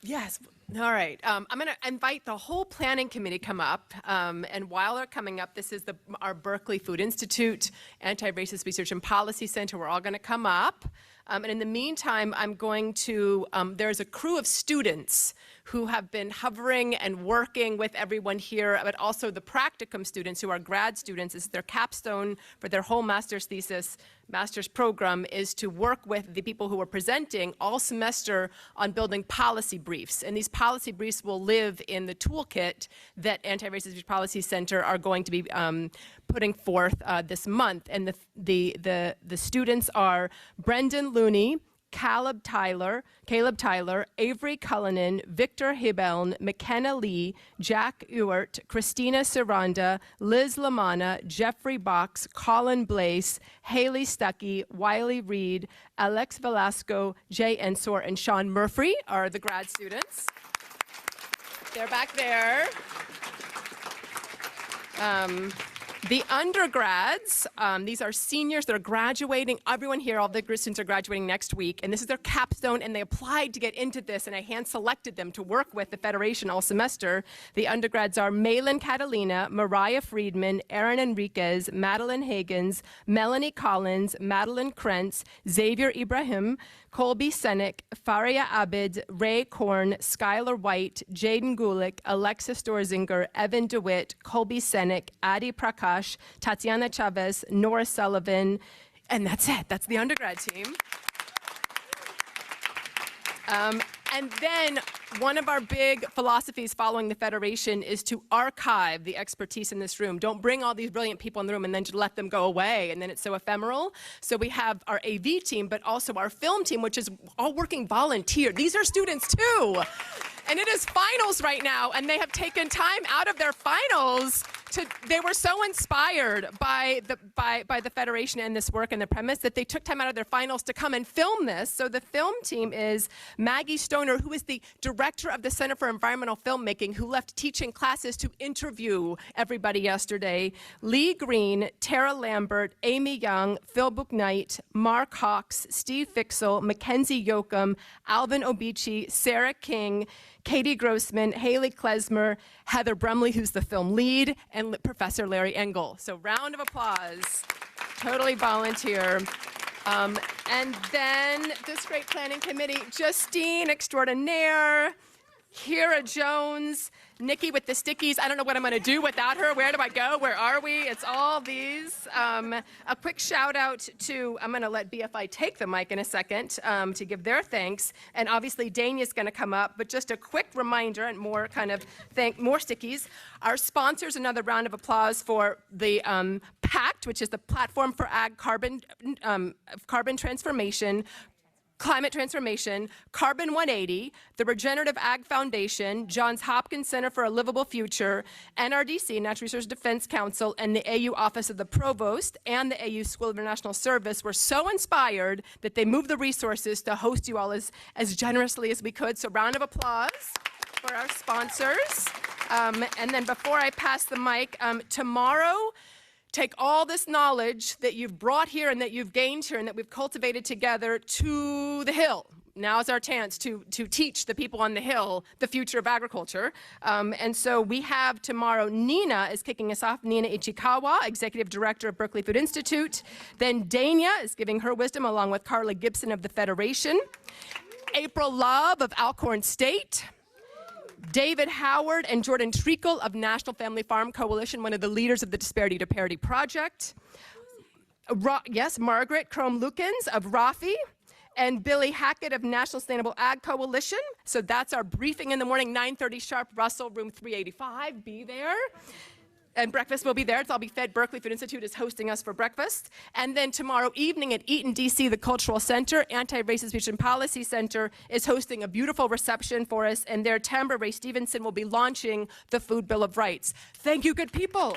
Yes. All right. I'm going to invite the whole planning committee come up. And while they're coming up, this is our Berkeley Food Institute Anti-Racist Research and Policy Center. We're all going to come up. And in the meantime, I'm going to, there's a crew of students who have been hovering and working with everyone here, but also the practicum students who are grad students. This is their capstone for their whole master's thesis, master's program, is to work with the people who are presenting all semester on building policy briefs. And these policy briefs will live in the toolkit that Anti-Racist Research Policy Center are going to be putting forth this month. And the students are Brendan Looney, Caleb Tyler, Avery Cullinan, Victor Hibeln, McKenna Lee, Jack Ewart, Christina Saranda, Liz Lamanna, Jeffrey Box, Colin Blaise, Haley Stuckey, Wiley Reed, Alex Velasco, Jay Ensor, and Sean Murphy are the grad students. They're back there. The undergrads, these are seniors that are graduating. Everyone here, all the students are graduating next week, and this is their capstone, and they applied to get into this, and I hand-selected them to work with the Federation all semester. The undergrads are Malin Catalina, Mariah Friedman, Aaron Enriquez, Madeline Hagens, Melanie Collins, Madeline Krentz, Xavier Ibrahim, Colby Senek, Faria Abid, Ray Korn, Skylar White, Jaden Gulick, Alexis Dorzinger, Evan DeWitt, Colby Senek, Adi Prakash, Tatiana Chavez, Nora Sullivan, and that's it. That's the undergrad team. And then one of our big philosophies following the Federation is to archive the expertise in this room. Don't bring all these brilliant people in the room and then just let them go away, and then it's so ephemeral. So we have our AV team, but also our film team, which is all working volunteer. These are students too. And it is finals right now, and they have taken time out of their finals they were so inspired by the Federation and this work and the premise that they took time out of their finals to come and film this. So the film team is Maggie Stoner, who is the director of the Center for Environmental Filmmaking, who left teaching classes to interview everybody yesterday. Lee Green, Tara Lambert, Amy Young, Phil Bouknight, Mark Hawks, Steve Fixel, Mackenzie Yoakum, Alvin Obici, Sarah King, Katie Grossman, Haley Klesmer, Heather Brumley, who's the film lead, and Professor Larry Engel. So round of applause, totally volunteer. And then this great planning committee, Justine Extraordinaire, Kira Jones, Nikki with the stickies. I don't know what I'm going to do without her. Where do I go? Where are we? It's all these. A quick shout out to, I'm going to let BFI take the mic in a second to give their thanks. And obviously Dania's going to come up, but just a quick reminder and more kind of more stickies. Our sponsors, another round of applause for the PACT, which is the Platform for Ag Carbon Transformation, Climate Transformation, Carbon 180, the Regenerative Ag Foundation, Johns Hopkins Center for a Livable Future, NRDC, Natural Resource Defense Council, and the AU Office of the Provost and the AU School of International Service were so inspired that they moved the resources to host you all as generously as we could. So round of applause for our sponsors. And then before I pass the mic, tomorrow, take all this knowledge that you've brought here and that you've gained here and that we've cultivated together to the Hill. Now is our chance to teach the people on the Hill the future of agriculture. And so we have tomorrow, Nina is kicking us off, Nina Ichikawa, Executive Director of Berkeley Food Institute. Then Dania is giving her wisdom along with Carla Gibson of the Federation. April Love of Alcorn State. David Howard and Jordan Treacle of National Family Farm Coalition, one of the leaders of the Disparity to Parity Project. Yes, Margaret Crome-Lukens of RAFI, and Billy Hackett of National Sustainable Ag Coalition. So that's our briefing in the morning, 9:30 sharp, Russell, room 385, be there. And breakfast will be there. It's all be fed. Berkeley Food Institute is hosting us for breakfast. And then tomorrow evening at Eaton DC, the Cultural Center, Anti-Racist Research and Policy Center is hosting a beautiful reception for us. And there, Tambra Ray Stevenson will be launching the Food Bill of Rights. Thank you, good people.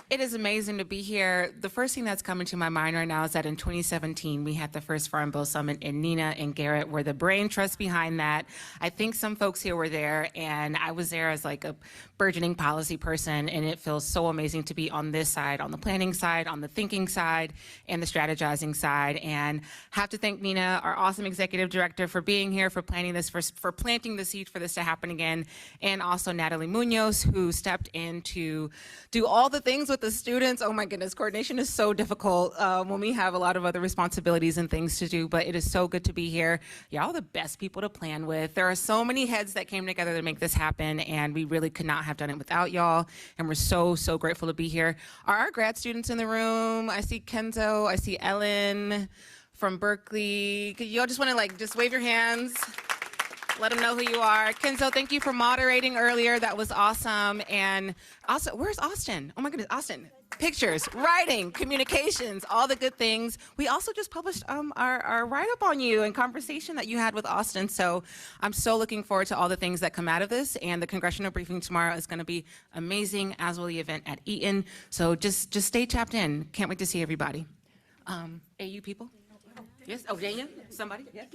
It is amazing to be here. The first thing that's coming to my mind right now is that in 2017, we had the first Farm Bill Summit, and Nina and Garrett were the brain trust behind that. I think some folks here were there, and I was there as like a burgeoning policy person, and it feels so amazing to be on this side, on the planning side, on the thinking side, and the strategizing side. And have to thank Nina, our awesome executive director, for being here, for planning this, for planting the seed for this to happen again, and also Natalie Munoz, who stepped in to do all the things with the students. Oh my goodness, coordination is so difficult when we have a lot of other responsibilities and things to do, but it is so good to be here. Y'all the best people to plan with. There are so many heads that came together to make this happen, and we really could not have done it without y'all, and we're so, so grateful to be here. Are our grad students in the room? I see Kenzo, I see Ellen from Berkeley. Y'all just want to just wave your hands? Let them know who you are. Kenzo, thank you for moderating earlier. That was awesome. And also, where's Austin? Oh my goodness, Austin. Pictures, writing, communications, all the good things. We also just published our write-up on you and conversation that you had with Austin. So I'm so looking forward to all the things that come out of this. And the congressional briefing tomorrow is going to be amazing, as will the event at Eaton. So just stay tapped in. Can't wait to see everybody. AU people? Yes? Oh, Dania? Somebody? Yes?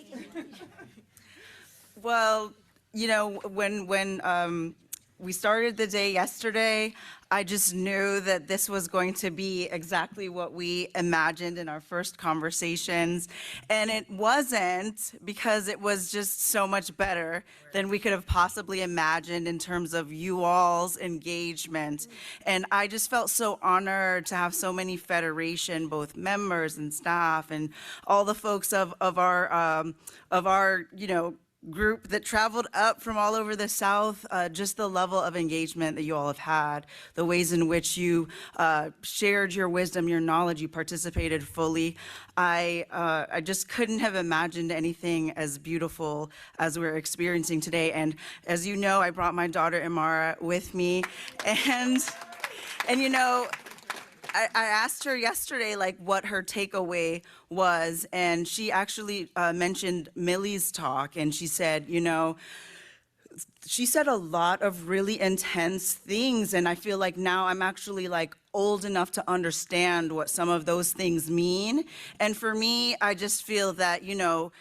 Well, you know, when we started the day yesterday, I just knew that this was going to be exactly what we imagined in our first conversations. And it wasn't, because it was just so much better than we could have possibly imagined in terms of you all's engagement. And I just felt so honored to have so many Federation, both members and staff, and all the folks of our, you know, group that traveled up from all over the South, just the level of engagement that you all have had, the ways in which you shared your wisdom, your knowledge, you participated fully. I just couldn't have imagined anything as beautiful as we're experiencing today. And as you know, I brought my daughter Imara with me, and you know, I asked her yesterday, like, what her takeaway was, and she actually mentioned Millie's talk, and she said, you know, she said a lot of really intense things, and I feel like now I'm actually like old enough to understand what some of those things mean. And for me, I just feel that, you know,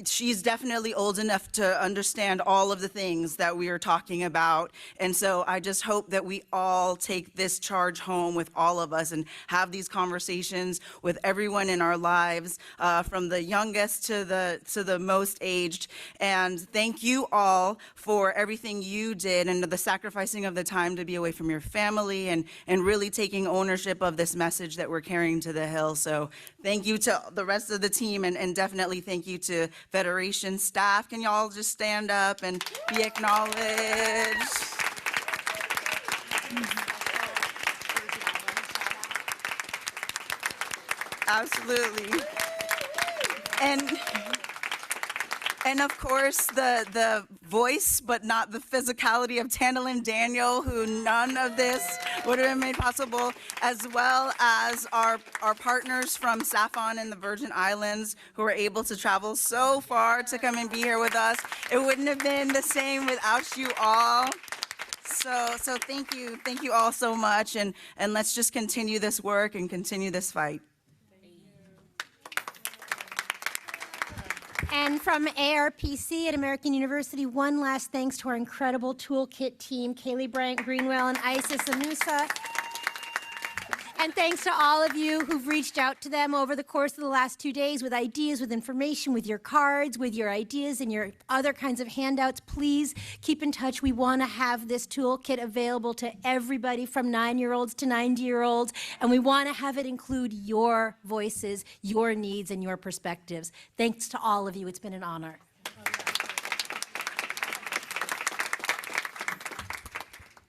she's definitely old enough to understand all of the things that we are talking about. And so I just hope that we all take this charge home with all of us and have these conversations with everyone in our lives, from the youngest to the most aged. And thank you all for everything you did and the sacrificing of the time to be away from your family and really taking ownership of this message that we're carrying to the Hill. So thank you to the rest of the team, and definitely thank you to Federation staff. Can y'all just stand up and be acknowledged? Absolutely. And of course, the voice, but not the physicality of Tandalyn Daniel, who none of this would have been made possible, as well as our partners from Saffron and the Virgin Islands, who were able to travel so far to come and be here with us. It wouldn't have been the same without you all. So thank you all so much, and let's just continue this work and continue this fight. And from ARPC at American University, one last thanks to our incredible toolkit team, Kaylee Bryant-Greenwell and Isis Anusa. And thanks to all of you who've reached out to them over the course of the last 2 days with ideas, with information, with your cards, with your ideas and your other kinds of handouts. Please keep in touch. We want to have this toolkit available to everybody from 9-year-olds to 90-year-olds, and we want to have it include your voices, your needs, and your perspectives. Thanks to all of you. It's been an honor.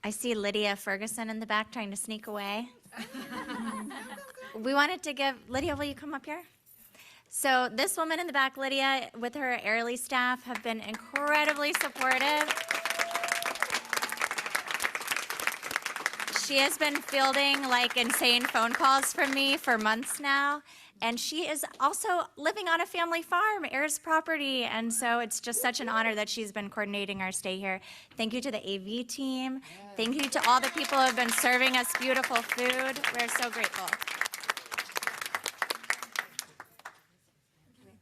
I see Lydia Ferguson in the back trying to sneak away. We wanted to give, Lydia, will you come up here? So this woman in the back, Lydia, with her Airly staff, have been incredibly supportive. She has been fielding like insane phone calls from me for months now. And she is also living on a family farm, Ayers Property. And so it's just such an honor that she's been coordinating our stay here. Thank you to the AV team. Thank you to all the people who have been serving us beautiful food. We're so grateful.